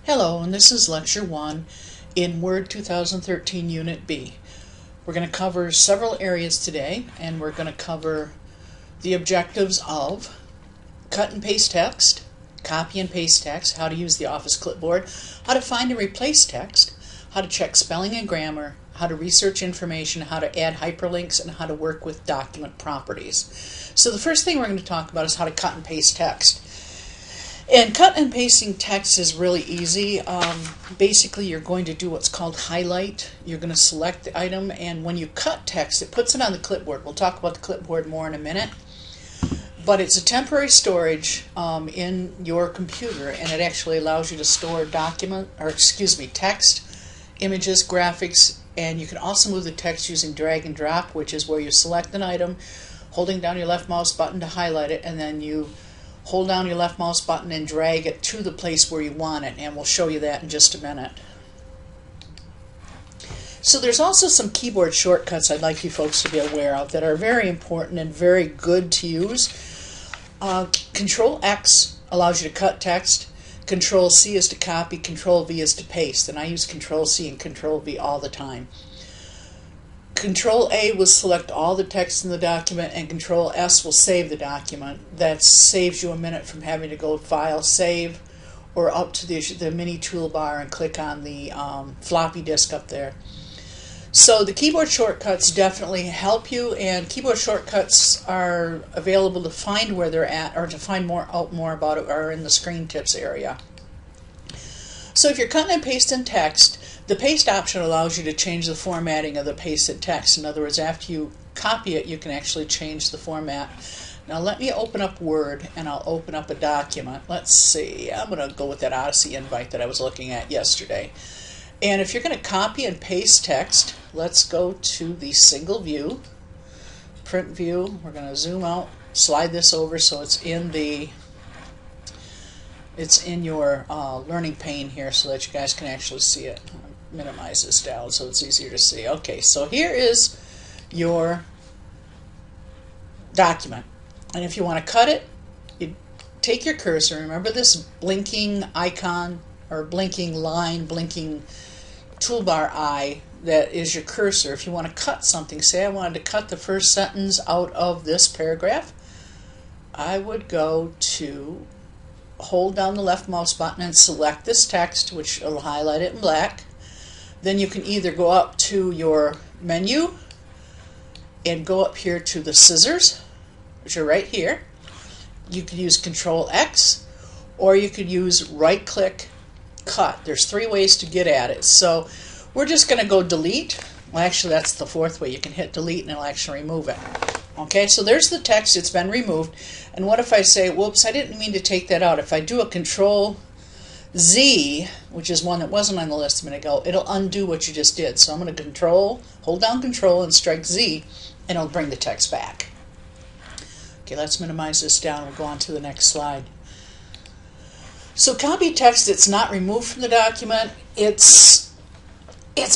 Hello, and this is Lecture 1 in Word 2013 Unit B. We're going to cover several areas today, and we're going to cover the objectives of cut and paste text, copy and paste text, how to use the Office clipboard, how to find and replace text, how to check spelling and grammar, how to research information, how to add hyperlinks, and how to work with document properties. So the first thing we're going to talk about is how to cut and paste text. And cut and pasting text is really easy. Basically, you're going to do what's called highlight. You're going to select the item, and when you cut text, it puts it on the clipboard. We'll talk about the clipboard more in a minute. But it's a temporary storage in your computer, and it actually allows you to store text, images, graphics, and you can also move the text using drag and drop, which is where you select an item, holding down your left mouse button to highlight it, and then you hold down your left mouse button and drag it to the place where you want it, and we'll show you that in just a minute. So there's also some keyboard shortcuts I'd like you folks to be aware of that are very important and very good to use. Control X allows you to cut text, Control C is to copy, Control V is to paste, and I use Control C and Control V all the time. Control A will select all the text in the document, and Control S will save the document. That saves you a minute from having to go File, Save, or up to the mini toolbar and click on the floppy disk up there. So the keyboard shortcuts definitely help you, and keyboard shortcuts are available to find where they're at, or to find out more about it, are in the screen tips area. So if you're cutting and pasting text, the paste option allows you to change the formatting of the pasted text. In other words, after you copy it, you can actually change the format. Now let me open up Word, and I'll open up a document. Let's see, I'm going to go with that Odyssey invite that I was looking at yesterday. And if you're going to copy and paste text, let's go to the single view, print view. We're going to zoom out, slide this over so it's in your learning pane here so that you guys can actually see it. Minimize this down so it's easier to see. Okay, so here is your document, and if you want to cut it, you take your cursor. Remember this blinking icon or blinking line, blinking toolbar eye that is your cursor. If you want to cut something, say I wanted to cut the first sentence out of this paragraph, I would go to hold down the left mouse button and select this text, which will highlight it in black. Then you can either go up to your menu and go up here to the scissors, which are right here. You could use Control X, or you could use right click cut. There's three ways to get at it. So we're just going to go delete. Well, actually that's the fourth way. You can hit delete and it'll actually remove it. Okay, so there's the text, it's been removed. And what if I say, whoops, I didn't mean to take that out. If I do a Control Z, which is one that wasn't on the list a minute ago, it'll undo what you just did. So I'm going to hold down Control and strike Z, and it'll bring the text back. Okay, let's minimize this down. We'll go on to the next slide. So copy text that's not removed from the document, it's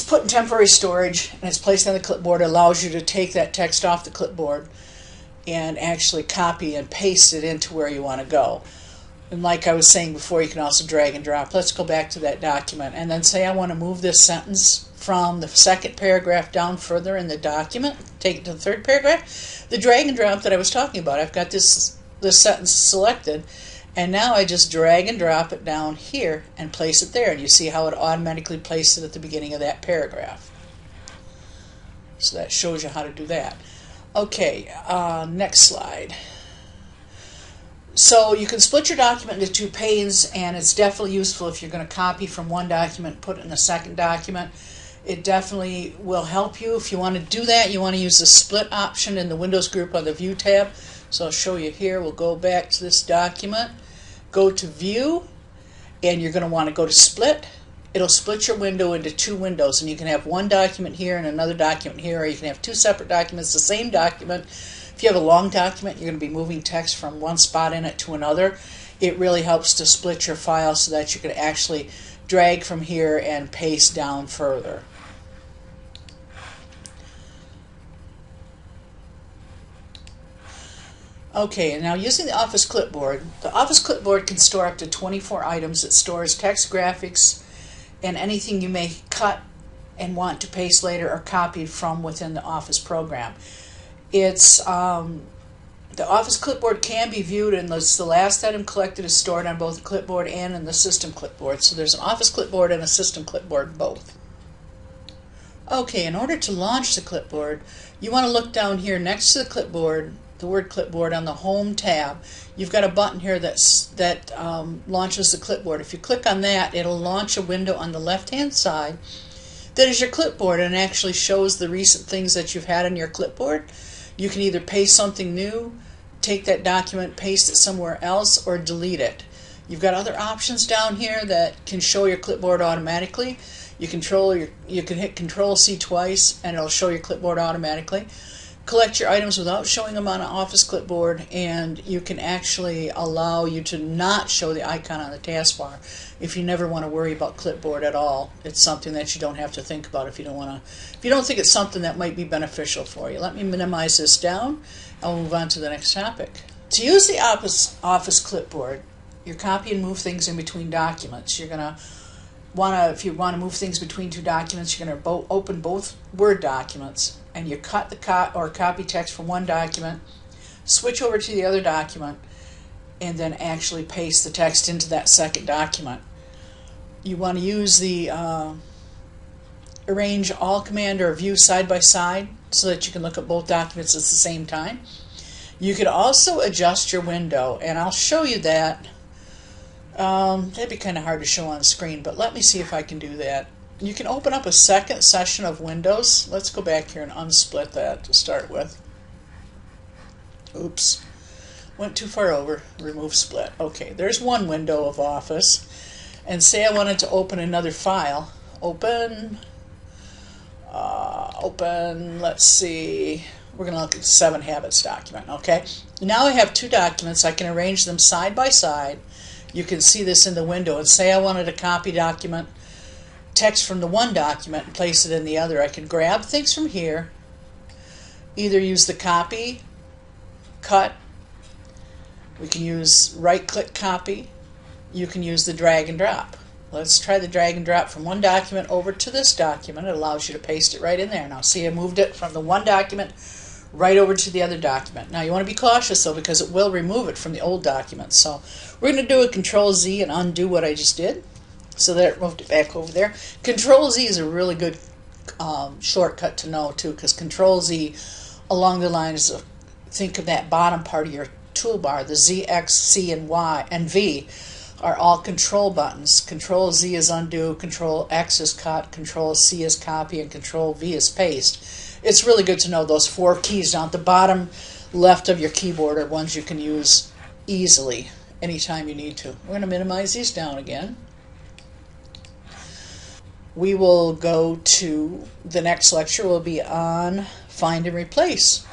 put in temporary storage and it's placed on the clipboard. It allows you to take that text off the clipboard and actually copy and paste it into where you want to go. And like I was saying before, you can also drag and drop. Let's go back to that document and then say I want to move this sentence from the second paragraph down further in the document, take it to the third paragraph. The drag and drop that I was talking about, I've got this sentence selected, and now I just drag and drop it down here and place it there, and you see how it automatically placed it at the beginning of that paragraph. So that shows you how to do that. Okay, next slide. So you can split your document into two panes, and it's definitely useful if you're going to copy from one document, put it in a second document. It definitely will help you. If you want to do that, you want to use the split option in the Windows group on the View tab. So I'll show you here. We'll go back to this document, go to View, and you're going to want to go to Split. It'll split your window into two windows, and you can have one document here and another document here, or you can have two separate documents, the same document. If you have a long document, you're going to be moving text from one spot in it to another. It really helps to split your file so that you can actually drag from here and paste down further. Okay, and now using the Office Clipboard, the Office Clipboard can store up to 24 items. It stores text, graphics, and anything you may cut and want to paste later or copied from within the Office program. It's the Office Clipboard can be viewed, and the last item collected is stored on both the clipboard and in the System Clipboard. So there's an Office Clipboard and a System Clipboard both. Okay, in order to launch the clipboard, you want to look down here next to the clipboard, the word clipboard on the Home tab. You've got a button here that launches the clipboard. If you click on that, it'll launch a window on the left-hand side that is your clipboard, and actually shows the recent things that you've had on your clipboard. You can either paste something new, take that document, paste it somewhere else, or delete it. You've got other options down here that can show your clipboard automatically. You can hit Control-C twice and it'll show your clipboard automatically. Collect your items without showing them on an Office Clipboard, and you can actually allow you to not show the icon on the taskbar if you never want to worry about clipboard at all. It's something that you don't have to think about if you don't think it's something that might be beneficial for you. Let me minimize this down. I'll move on to the next topic. To use the Office Clipboard, you copy and move things in between documents. You're going to if you want to move things between two documents, you're going to open both Word documents, and you cut or copy text from one document, switch over to the other document, and then actually paste the text into that second document. You want to use the Arrange All command or View Side by Side so that you can look at both documents at the same time. You could also adjust your window, and I'll show you that. That'd be kind of hard to show on screen, but let me see if I can do that. You can open up a second session of windows. Let's go back here and unsplit that to start with. Oops, went too far over. Remove split. Okay, there's one window of Office, and say I wanted to open another file. Open, let's see, we're going to look at the 7 Habits document. Okay, now I have two documents. I can arrange them side by side. You can see this in the window, and say I wanted to copy text from the one document and place it in the other. I can grab things from here, either use the copy, cut, we can use right-click copy, you can use the drag and drop. Let's try the drag and drop from one document over to this document. It allows you to paste it right in there. Now see, I moved it from the one document right over to the other document. Now you want to be cautious though, because it will remove it from the old document. So we're going to do a Control-Z and undo what I just did. So that it moved it back over there. Control-Z is a really good shortcut to know too, because Control-Z along the lines of, think of that bottom part of your toolbar, the Z, X, C, and Y, and V are all control buttons. Control-Z is undo, Control-X is cut, Control-C is copy, and Control-V is paste. It's really good to know those 4 keys down at the bottom left of your keyboard are ones you can use easily anytime you need to. We're going to minimize these down again. We will go to the next lecture will be on Find and Replace.